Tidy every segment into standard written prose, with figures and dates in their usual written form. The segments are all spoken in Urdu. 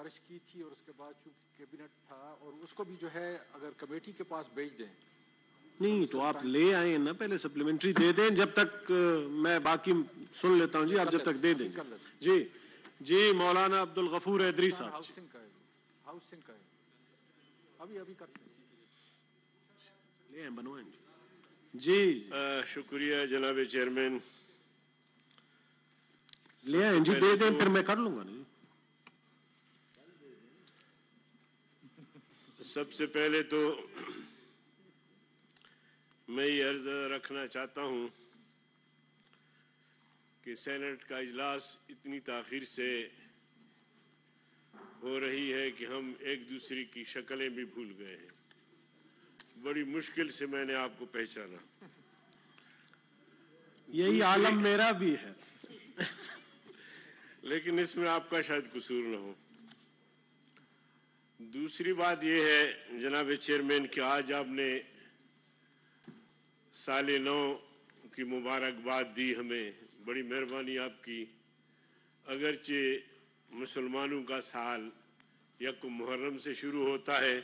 گزارش کی تھی اور اس کے بعد چونکہ کیبنٹ تھا اور اس کو بھی جو ہے اگر کمیٹی کے پاس بھیج دیں. نہیں تو آپ لے آئیں نا, پہلے سپلیمنٹری دے دیں, جب تک میں باقی سن لیتا ہوں. جی آپ جب تک دے دیں. جی مولانا عبد الغفور حیدری صاحب. ہاؤسنگ کا ہے, ہاؤسنگ کا ہے, ابھی کرتے ہیں. لے آئیں, بنوائیں. جی شکریہ جناب چیئرمین. لے آئیں جی, دے دیں, پھر میں کر لوں گا. نہیں سب سے پہلے تو میں یہ عرض رکھنا چاہتا ہوں کہ سینٹ کا اجلاس اتنی تاخیر سے ہو رہی ہے کہ ہم ایک دوسرے کی شکلیں بھی بھول گئے ہیں. بڑی مشکل سے میں نے آپ کو پہچانا. یہی عالم میرا بھی ہے, لیکن اس میں آپ کا شاید قصور نہ ہو. دوسری بات یہ ہے جناب چیئرمین کہ آج آپ نے سال نو کی مبارکباد دی ہمیں, بڑی مہربانی آپ کی. اگرچہ مسلمانوں کا سال یکم محرم سے شروع ہوتا ہے,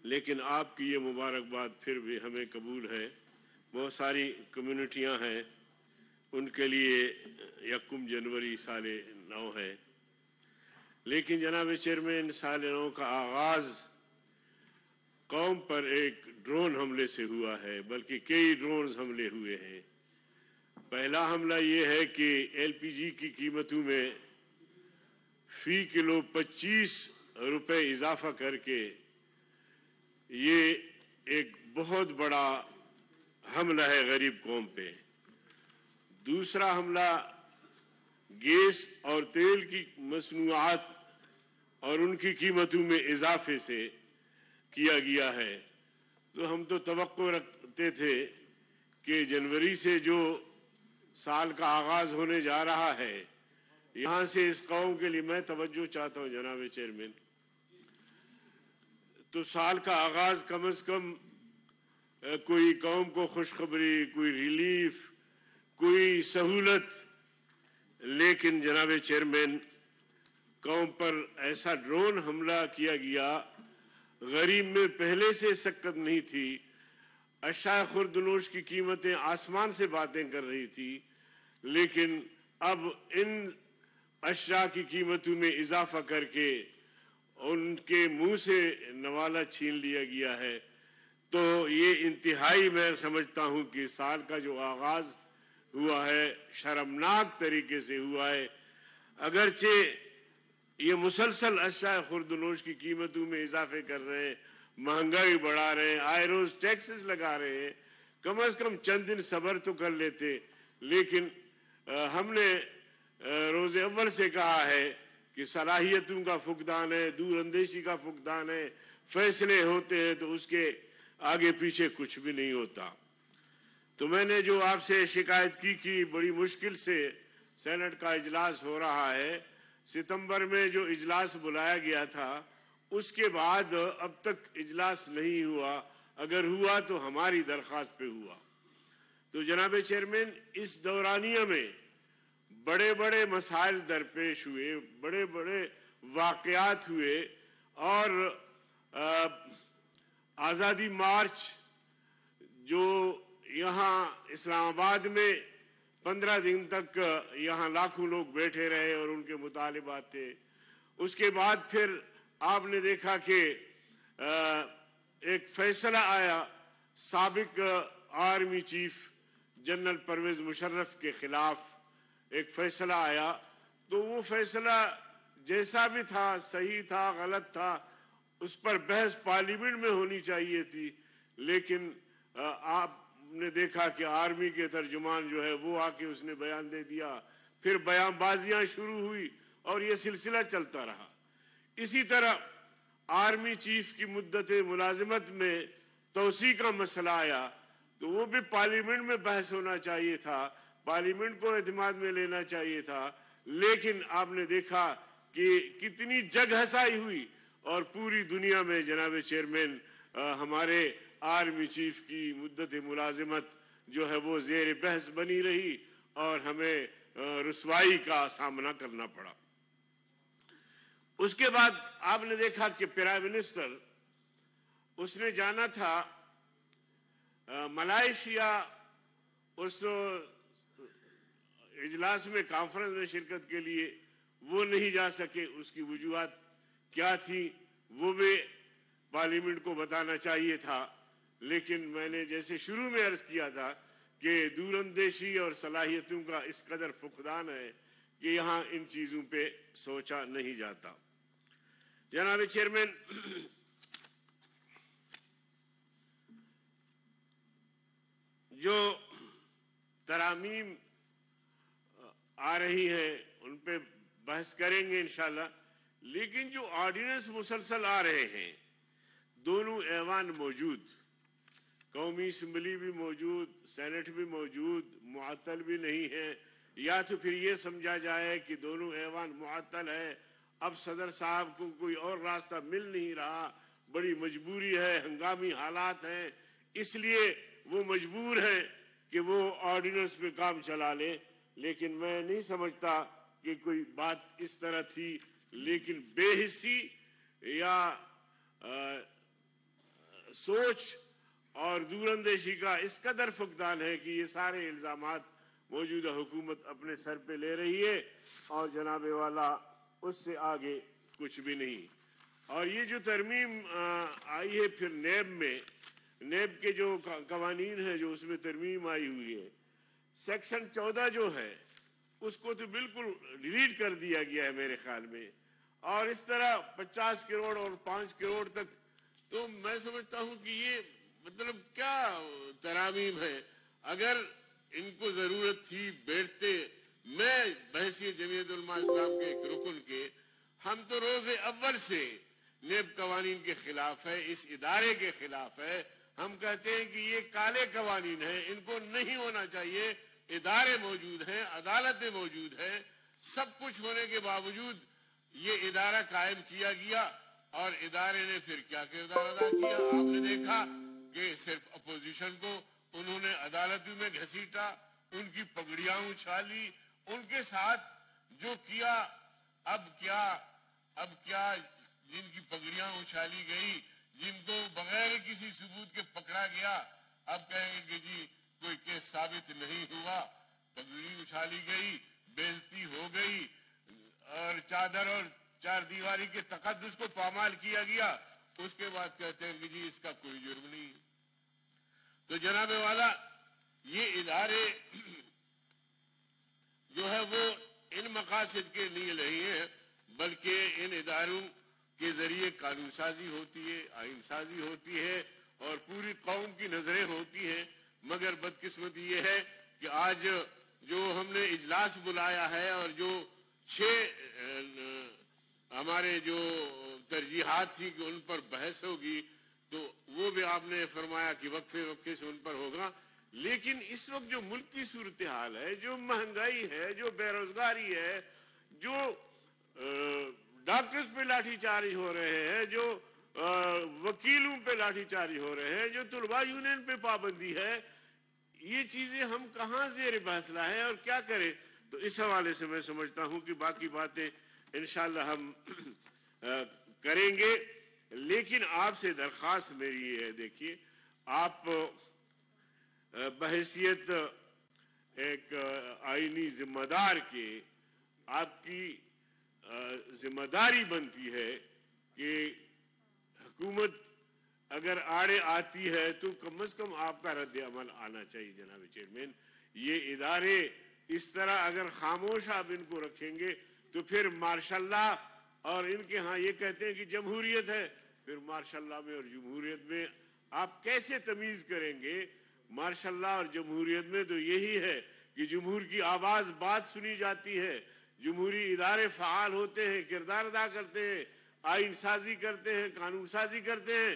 لیکن آپ کی یہ مبارکباد پھر بھی ہمیں قبول ہے. بہت ساری کمیونٹیاں ہیں, ان کے لیے یکم جنوری سال نو ہے. لیکن جناب چیئرمین, سال نو کا آغاز قوم پر ایک ڈرون حملے سے ہوا ہے, بلکہ کئی ڈرونز حملے ہوئے ہیں. پہلا حملہ یہ ہے کہ ایل پی جی کی قیمتوں میں فی کلو 25 روپے اضافہ کر کے یہ ایک بہت بڑا حملہ ہے غریب قوم پہ. دوسرا حملہ گیس اور تیل کی مصنوعات اور ان کی قیمتوں میں اضافے سے کیا گیا ہے. تو ہم تو توقع رکھتے تھے کہ جنوری سے جو سال کا آغاز ہونے جا رہا ہے, یہاں سے اس قوم کے لیے میں توجہ چاہتا ہوں جناب چیئرمین, تو سال کا آغاز کم از کم کوئی قوم کو خوشخبری, کوئی ریلیف, کوئی سہولت. لیکن جناب چیئرمین, قوم پر ایسا ڈرون حملہ کیا گیا, غریب میں پہلے سے سکت نہیں تھی. اشیاء خوردنوش کی قیمتیں آسمان سے باتیں کر رہی تھی, لیکن اب ان اشیاء کی قیمتوں میں اضافہ کر کے ان کے منہ سے نوالا چھین لیا گیا ہے. تو یہ انتہائی میں سمجھتا ہوں کہ سال کا جو آغاز ہوا ہے شرمناک طریقے سے ہوا ہے. اگرچہ یہ مسلسل اشیاء خوردنوش کی قیمتوں میں اضافے کر رہے ہیں, مہنگائی بڑھا رہے ہیں, آئے روز ٹیکسز لگا رہے ہیں, کم از کم چند دن صبر تو کر لیتے. لیکن ہم نے روز اول سے کہا ہے کہ صلاحیتوں کا فقدان ہے, دور اندیشی کا فقدان ہے, فیصلے ہوتے ہیں تو اس کے آگے پیچھے کچھ بھی نہیں ہوتا. تو میں نے جو آپ سے شکایت کی کہ بڑی مشکل سے سینٹ کا اجلاس ہو رہا ہے, ستمبر میں جو اجلاس بلایا گیا تھا اس کے بعد اب تک اجلاس نہیں ہوا, اگر ہوا تو ہماری درخواست پہ ہوا. تو جناب چیئرمین, اس دورانیہ میں بڑے بڑے مسائل درپیش ہوئے, بڑے بڑے واقعات ہوئے, اور آزادی مارچ جو یہاں اسلام آباد میں 15 دن تک یہاں لاکھوں لوگ بیٹھے رہے اور ان کے مطالبات تھے. اس کے بعد پھر آپ نے دیکھا کہ ایک فیصلہ آیا سابق army chief general Pervez Musharraf کے خلاف, ایک فیصلہ آیا. تو وہ فیصلہ جیسا بھی تھا, صحیح تھا, غلط تھا, اس پر بحث پارلیمنٹ میں ہونی چاہیے تھی. لیکن آپ نے دیکھا کہ آرمی کے ترجمان جو ہے وہ آ کے اس نے بیان دے دیا, پھر بیان بازیاں شروع ہوئی اور یہ سلسلہ چلتا رہا. اسی طرح آرمی چیف کی مدت ملازمت میں توسیع کا مسئلہ آیا, تو وہ بھی پارلیمنٹ میں بحث ہونا چاہیے تھا, پارلیمنٹ کو اعتماد میں لینا چاہیے تھا. لیکن آپ نے دیکھا کہ کتنی جگ ہسائی ہوئی, اور پوری دنیا میں جناب چیئرمین ہمارے آرمی چیف کی مدت ملازمت جو ہے وہ زیر بحث بنی رہی, اور ہمیں رسوائی کا سامنا کرنا پڑا. اس کے بعد آپ نے دیکھا کہ پرائم منسٹر اس نے جانا تھا ملائیشیا، اس اجلاس میں کانفرنس میں شرکت کے لیے، وہ نہیں جا سکے. اس کی وجوہات کیا تھی وہ بھی پارلیمنٹ کو بتانا چاہیے تھا. لیکن میں نے جیسے شروع میں عرض کیا تھا کہ دور اندیشی اور صلاحیتوں کا اس قدر فقدان ہے کہ یہاں ان چیزوں پہ سوچا نہیں جاتا. جناب چیئرمین، جو ترامیم آ رہی ہیں ان پہ بحث کریں گے انشاءاللہ، لیکن جو آرڈیننس مسلسل آ رہے ہیں، دونوں ایوان موجود، قومی اسمبلی بھی موجود، سینٹ بھی موجود، معطل بھی نہیں ہے. یا تو پھر یہ سمجھا جائے کہ دونوں ایوان معطل ہے، اب صدر صاحب کو کوئی اور راستہ مل نہیں رہا، بڑی مجبوری ہے، ہنگامی حالات ہیں، اس لیے وہ مجبور ہیں کہ وہ آرڈیننس پہ کام چلا لیں. لیکن میں نہیں سمجھتا کہ کوئی بات اس طرح تھی. لیکن بے حسی یا سوچ اور دور اندیشی کا اس قدر فقدان ہے کہ یہ سارے الزامات موجودہ حکومت اپنے سر پہ لے رہی ہے اور جناب والا اس سے آگے کچھ بھی نہیں. اور یہ جو ترمیم آئی ہے پھر نیب کے جو قوانین ہیں جو اس میں ترمیم آئی ہوئی ہے، سیکشن 14 جو ہے اس کو تو بالکل ڈیلیٹ کر دیا گیا ہے میرے خیال میں. اور اس طرح 50 کروڑ اور 5 کروڑ تک، تو میں سمجھتا ہوں کہ یہ مطلب کیا ترامیم ہے. اگر ان کو ضرورت تھی بیٹھتے، میں بحیثیت جمعیت علماء اسلام کے ایک رکن کے، ہم تو روز اول سے نیب قوانین کے خلاف ہے، اس ادارے کے خلاف ہے. ہم کہتے ہیں کہ یہ کالے قوانین ہیں، ان کو نہیں ہونا چاہیے. ادارے موجود ہیں، عدالتیں موجود ہیں، سب کچھ ہونے کے باوجود یہ ادارہ قائم کیا گیا. اور ادارے نے پھر کیا کردار ادا کیا؟ آپ نے دیکھا کہ صرف اپوزیشن کو انہوں نے عدالتوں میں گھسیٹا، ان کی پگڑیاں اچھالی، ان کے ساتھ جو کیا. اب کیا جن کی پگڑیاں اچھالی گئی، جن کو بغیر کسی ثبوت کے پکڑا گیا، اب کہیں گے کہ جی کوئی کیس ثابت نہیں ہوا، پگڑی اچھالی گئی، بےعزتی ہو گئی، اور چادر اور چار دیواری کے تقدس کو پامال کیا گیا. اس کے بعد کہتے ہیں کہ جی اس کا کوئی جرم نہیں. تو جناب والا، یہ ادارے جو ہے وہ ان مقاصد کے لیے نہیں ہیں، بلکہ ان اداروں کے ذریعے قانون سازی ہوتی ہے، آئین سازی ہوتی ہے، اور پوری قوم کی نظریں ہوتی ہیں. مگر بدقسمتی یہ ہے کہ آج جو ہم نے اجلاس بلایا ہے اور جو 6 ہمارے جو ترجیحات تھی کہ ان پر بحث ہوگی، تو وہ بھی آپ نے فرمایا کہ وقفے سے ان پر ہوگا. لیکن اس وقت جو ملک کی صورتحال ہے، جو مہنگائی ہے، جو بے روزگاری ہے، جو ڈاکٹرز پہ لاٹھی چارج ہو رہے ہیں، جو وکیلوں پہ لاٹھی چارج ہو رہے ہیں، جو طلباء یونین پہ پابندی ہے، یہ چیزیں ہم کہاں زیر بحث لائیں اور کیا کریں؟ تو اس حوالے سے میں سمجھتا ہوں کہ باقی باتیں انشاءاللہ ہم کریں گے. لیکن آپ سے درخواست میری یہ ہے، دیکھیے، آپ بحیثیت ایک آئینی ذمہ دار کے، آپ کی ذمہ داری بنتی ہے کہ حکومت اگر آڑے آتی ہے تو کم از کم آپ کا رد عمل آنا چاہیے. جناب چیئرمین، یہ ادارے اس طرح اگر خاموش آپ ان کو رکھیں گے تو پھر ماشاء اللہ، اور ان کے ہاں یہ کہتے ہیں کہ جمہوریت ہے، پھر ماشاء اللہ میں اور جمہوریت میں آپ کیسے تمیز کریں گے؟ ماشاء اللہ اور جمہوریت میں تو یہی ہے کہ جمہور کی آواز بات سنی جاتی ہے، جمہوری ادارے فعال ہوتے ہیں، کردار ادا کرتے ہیں، آئین سازی کرتے ہیں، قانون سازی کرتے ہیں،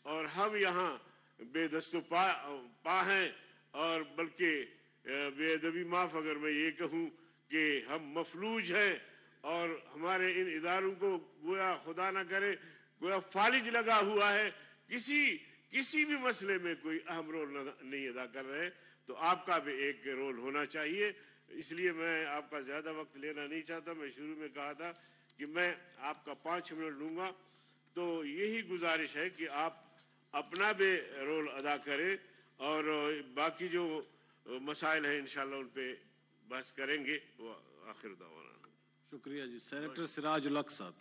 اور ہم یہاں بے دست و پا ہیں، اور بلکہ بے ادبی معاف اگر میں یہ کہوں کہ ہم مفلوج ہیں، اور ہمارے ان اداروں کو گویا خدا نہ کرے گویا فالج لگا ہوا ہے، کسی بھی مسئلے میں کوئی اہم رول نہیں ادا کر رہے. تو آپ کا بھی ایک رول ہونا چاہیے. اس لیے میں آپ کا زیادہ وقت لینا نہیں چاہتا. میں شروع میں کہا تھا کہ میں آپ کا 5 منٹ لوں گا. تو یہی گزارش ہے کہ آپ اپنا بھی رول ادا کریں اور باقی جو مسائل ہیں انشاءاللہ ان پہ بحث کریں گے. آخر دعوانا. شکریہ جی. سینیٹر سراج الحق صاحب.